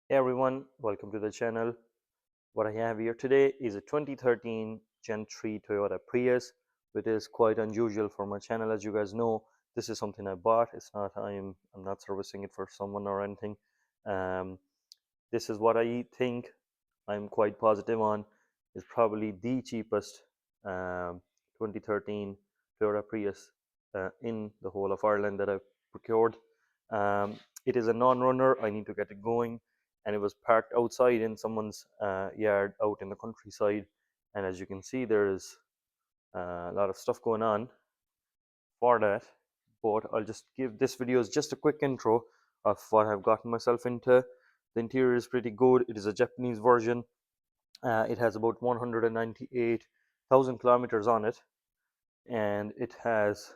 Hey everyone, welcome to the channel. What I have here today is a 2013 Gen 3 Toyota Prius, which is quite unusual for my channel. As you guys know, this is something I bought. It's not I'm not servicing it for someone or anything. Um, this is what I think I'm quite positive on is probably the cheapest 2013 Toyota Prius in the whole of Ireland that I've procured. It is a non-runner. I need to get it going, and it was parked outside in someone's yard out in the countryside. And as you can see, there is a lot of stuff going on for that. But I'll just give this video is just a quick intro of what I've gotten myself into. The interior is pretty good. It is a Japanese version. It has about 198,000 kilometers on it, and it has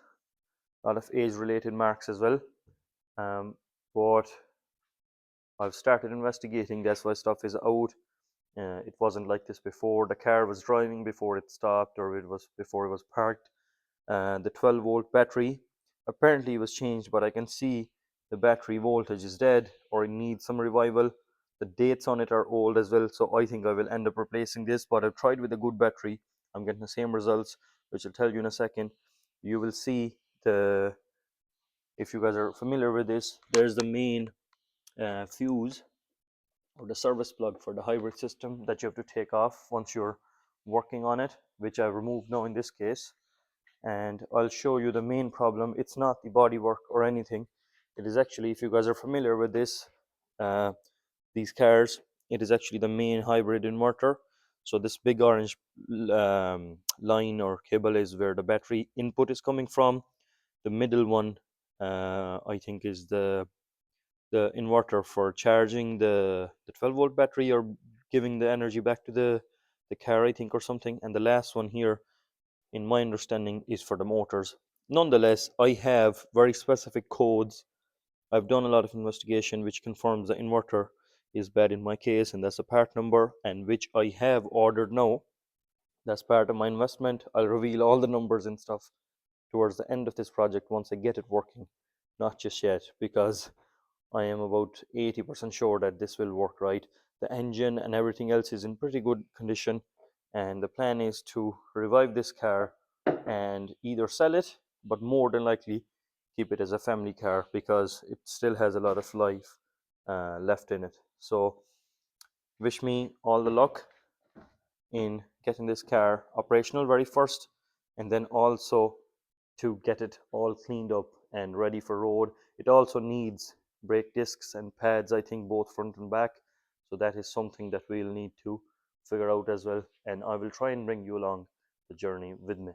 a lot of age-related marks as well. But I've started investigating. That's why stuff is out. It wasn't like this before. The car was driving before it stopped, or it was before it was parked. The 12-volt battery apparently was changed, but I can see the battery voltage is dead, or it needs some revival. The dates on it are old as well, so I think I will end up replacing this. But I've tried with a good battery. I'm getting the same results, which I'll tell you in a second. You will see the if you guys are familiar with this, there's the main fuse or the service plug for the hybrid system that you have to take off once you're working on it, which I've removed now in this case. And I'll show you the main problem. It's not the bodywork or anything. It is actually, if you guys are familiar with this, uh, these cars, it is actually the main hybrid inverter. So this big orange line or cable is where the battery input is coming from. The middle one, I think, is the inverter for charging the 12-volt battery or giving the energy back to the car, I think, or something. And the last one here, in my understanding, is for the motors. Nonetheless, I have very specific codes. I've done a lot of investigation which confirms the inverter is bad in my case, and that's a part number, and which I have ordered now. That's part of my investment. I'll reveal all the numbers and stuff towards the end of this project once I get it working, not just yet, because I am about 80% sure that this will work right. The engine and everything else is in pretty good condition, and the plan is to revive this car and either sell it, but more than likely keep it as a family car because it still has a lot of life left in it. So, wish me all the luck in getting this car operational very first, and then also to get it all cleaned up and ready for road. It also needs brake discs and pads, I think, both front and back. So that is something that we'll need to figure out as well. And I will try and bring you along the journey with me.